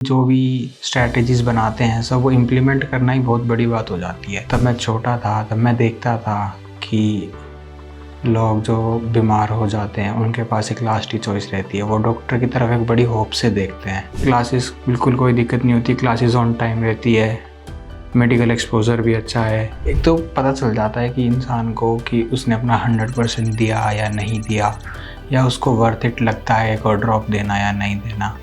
जो भी स्ट्रैटेजीज़ बनाते हैं सब वो इम्प्लीमेंट करना ही बहुत बड़ी बात हो जाती है। तब मैं छोटा था, तब मैं देखता था कि लोग जो बीमार हो जाते हैं उनके पास एक लास्ट ही चॉइस रहती है, वो डॉक्टर की तरफ एक बड़ी होप से देखते हैं। क्लासेस बिल्कुल कोई दिक्कत नहीं होती, क्लासेस ऑन टाइम रहती है, मेडिकल एक्सपोजर भी अच्छा है। एक तो पता चल जाता है कि इंसान को कि उसने अपना 100% दिया या नहीं दिया, या उसको वर्थ इट लगता है एक और ड्रॉप देना या नहीं देना।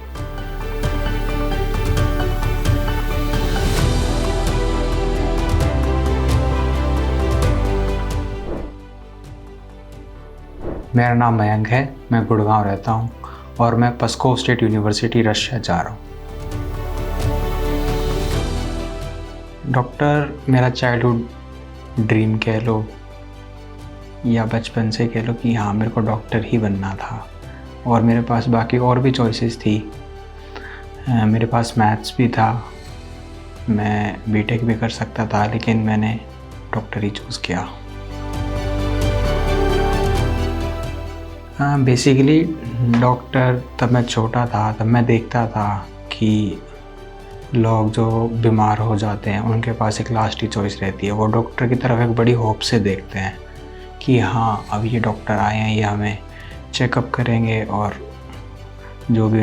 मेरा नाम मयंक है, मैं गुड़गांव रहता हूँ और मैं पस्कोव स्टेट यूनिवर्सिटी रशिया जा रहा हूँ। डॉक्टर मेरा चाइल्डहुड ड्रीम कह लो या बचपन से कह लो कि हाँ मेरे को डॉक्टर ही बनना था, और मेरे पास बाकी और भी चॉइसेस थी। मेरे पास मैथ्स भी था, मैं बीटेक भी कर सकता था, लेकिन मैंने डॉक्टर ही चूज़ किया। हाँ, बेसिकली डॉक्टर, तब मैं छोटा था तब मैं देखता था कि लोग जो बीमार हो जाते हैं उनके पास एक लास्ट ही चॉइस रहती है, वो डॉक्टर की तरफ एक बड़ी होप से देखते हैं कि हाँ अब ये डॉक्टर आए हैं, ये हमें चेकअप करेंगे और जो भी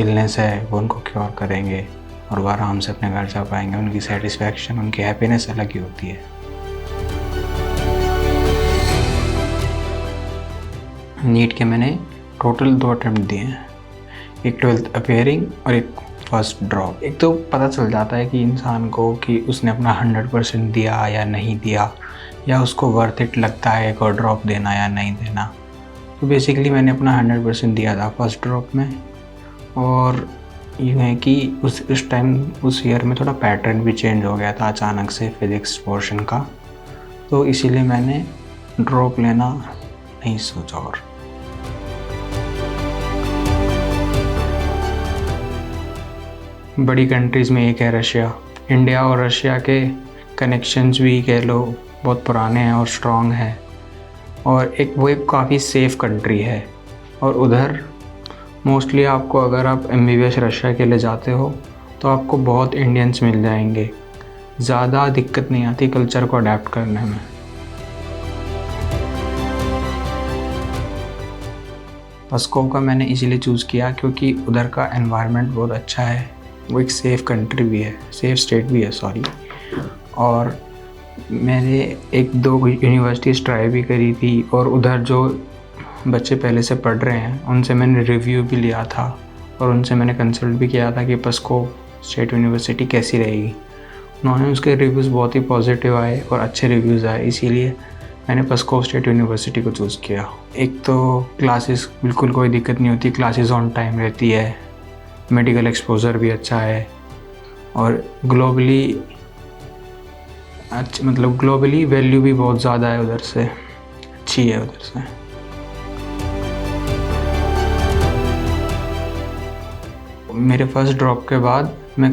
इलनेस है वो उनको क्योर करेंगे और वो आराम से अपने घर जा पाएंगे। उनकी सेटिस्फैक्शन, उनकी हैप्पीनेस अलग ही होती है। नीट के मैंने टोटल 2 अटैम्प्ट दिए हैं, एक 12th अपेयरिंग और एक फर्स्ट ड्रॉप। एक तो पता चल जाता है कि इंसान को कि उसने अपना 100% दिया या नहीं दिया, या उसको वर्थ इट लगता है एक और ड्रॉप देना या नहीं देना। तो बेसिकली मैंने अपना 100% दिया था फर्स्ट ड्रॉप में, और यूँ है कि उस टाइम उस ईयर में थोड़ा पैटर्न भी चेंज हो गया था अचानक से फिज़िक्स पोर्शन का, तो इसीलिए मैंने ड्रॉप लेना नहीं सोचा। और बड़ी कंट्रीज़ में एक है रशिया। इंडिया और रशिया के कनेक्शंस भी कह लो बहुत पुराने हैं और स्ट्रॉन्ग हैं, और एक काफ़ी सेफ़ कंट्री है। और उधर मोस्टली आपको, अगर आप MBBS रशिया के लिए जाते हो तो आपको बहुत इंडियंस मिल जाएंगे, ज़्यादा दिक्कत नहीं आती कल्चर को अडेप्ट करने में। पस्कोव का मैंने इसीलिए चूज़ किया क्योंकि उधर का एनवायरनमेंट बहुत अच्छा है, वो एक सेफ़ कंट्री भी है, सेफ़ स्टेट भी है सॉरी। और मैंने 1-2 यूनिवर्सिटीज़ ट्राई भी करी थी, और उधर जो बच्चे पहले से पढ़ रहे हैं उनसे मैंने रिव्यू भी लिया था, और उनसे मैंने कंसल्ट भी किया था कि पस्कोव स्टेट यूनिवर्सिटी कैसी रहेगी। उन्होंने उसके रिव्यूज़ बहुत ही पॉजिटिव आए और अच्छे रिव्यूज़ आए, इसीलिए मैंने पस्कोव स्टेट यूनिवर्सिटी को चूज़ किया। एक तो क्लासेस बिल्कुल कोई दिक्कत नहीं होती, क्लासेस ऑन टाइम रहती है, मेडिकल एक्सपोजर भी अच्छा है, और ग्लोबली ग्लोबली वैल्यू भी बहुत ज़्यादा है उधर से, अच्छी है उधर से। मेरे फर्स्ट ड्रॉप के बाद मैं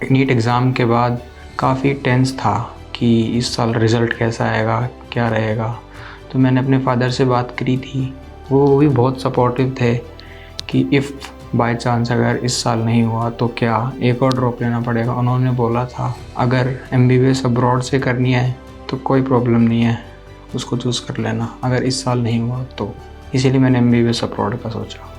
नीट एग्ज़ाम के बाद काफ़ी टेंस था कि इस साल रिज़ल्ट कैसा आएगा, क्या रहेगा। तो मैंने अपने फादर से बात करी थी, वो भी बहुत सपोर्टिव थे कि इफ़ बाय चांस अगर इस साल नहीं हुआ तो क्या एक और ड्रॉप लेना पड़ेगा। उन्होंने बोला था अगर MBBS अब्रॉड से करनी है तो कोई प्रॉब्लम नहीं है, उसको चूज़ कर लेना अगर इस साल नहीं हुआ तो। इसीलिए मैंने MBBS अब्रॉड का सोचा।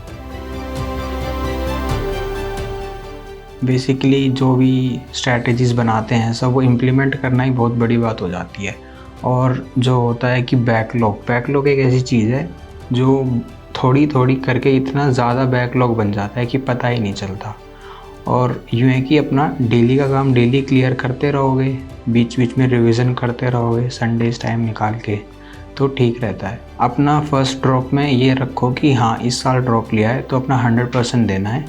बेसिकली जो भी स्ट्रैटेजीज़ बनाते हैं सब वो इम्प्लीमेंट करना ही बहुत बड़ी बात हो जाती है। और जो होता है कि बैकलॉग एक ऐसी चीज़ है जो थोड़ी थोड़ी करके इतना ज़्यादा बैकलॉग बन जाता है कि पता ही नहीं चलता। और यूँ है कि अपना डेली का काम डेली क्लियर करते रहोगे, बीच बीच में रिवीजन करते रहोगे संडेज़ टाइम निकाल के, तो ठीक रहता है। अपना फर्स्ट ड्रॉप में ये रखो कि हाँ इस साल ड्रॉप लिया है तो अपना 100% देना है,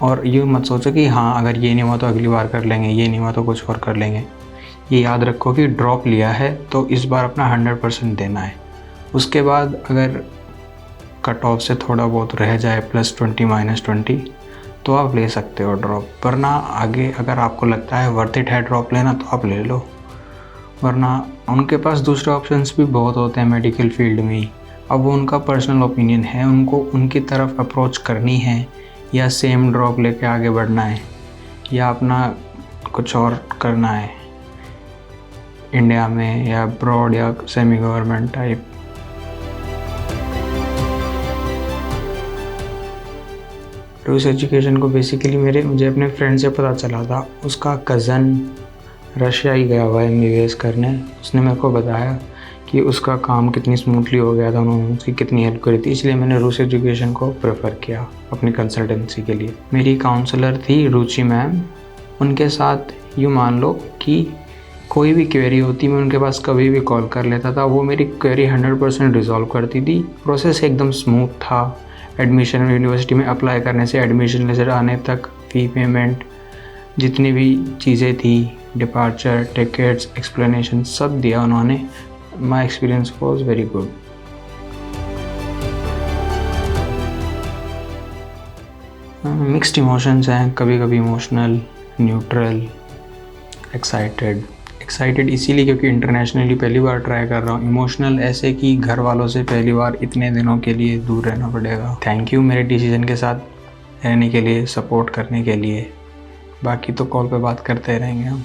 और यूँ मत सोचो कि हाँ अगर ये नहीं हुआ तो अगली बार कर लेंगे, ये नहीं हुआ तो कुछ और कर लेंगे। ये याद रखो कि ड्रॉप लिया है तो इस बार अपना 100% देना है। उसके बाद अगर कट ऑफ से थोड़ा बहुत रह जाए +20 -20 तो आप ले सकते हो ड्रॉप, वरना आगे अगर आपको लगता है वर्थ इट है ड्रॉप लेना तो आप ले लो, वरना उनके पास दूसरे ऑप्शंस भी बहुत होते हैं मेडिकल फील्ड में ही। अब वो उनका पर्सनल ओपिनियन है, उनको उनकी तरफ अप्रोच करनी है या सेम ड्रॉप लेके आगे बढ़ना है, या अपना कुछ और करना है इंडिया में या अब्रॉड या सेमी गवर्नमेंट टाइप। रूस एजुकेशन को बेसिकली मुझे अपने फ्रेंड से पता चला था। उसका कज़न रशिया ही गया हुआ है MBBS करने। उसने मेरे को बताया कि उसका काम कितनी स्मूथली हो गया था, उन्होंने उसकी कितनी हेल्प करी थी, इसलिए मैंने रूस एजुकेशन को प्रेफर किया अपनी कंसल्टेंसी के लिए। मेरी काउंसलर थी रुचि मैम। उनके साथ यूँ मान लो कि कोई भी क्वेरी होती मैं उनके पास कभी भी कॉल कर लेता था, वो मेरी क्वेरी 100% रिजॉल्व करती थी। प्रोसेस एकदम स्मूथ था। एडमिशन यूनिवर्सिटी में अप्लाई करने से एडमिशन लेटर आने तक, फ़ी पेमेंट, जितनी भी चीज़ें थी, डिपार्चर, टिकट्स, एक्सप्लेनेशन सब दिया उन्होंने। My experience was very good. Mixed emotions हैं, कभी कभी इमोशनल, न्यूट्रल, एक्साइटेड इसीलिए क्योंकि इंटरनेशनली पहली बार ट्राई कर रहा हूँ। इमोशनल ऐसे कि घर वालों से पहली बार इतने दिनों के लिए दूर रहना पड़ेगा। थैंक यू मेरे डिसीजन के साथ रहने के लिए, सपोर्ट करने के लिए। बाकी तो कॉल पे बात करते रहेंगे हम।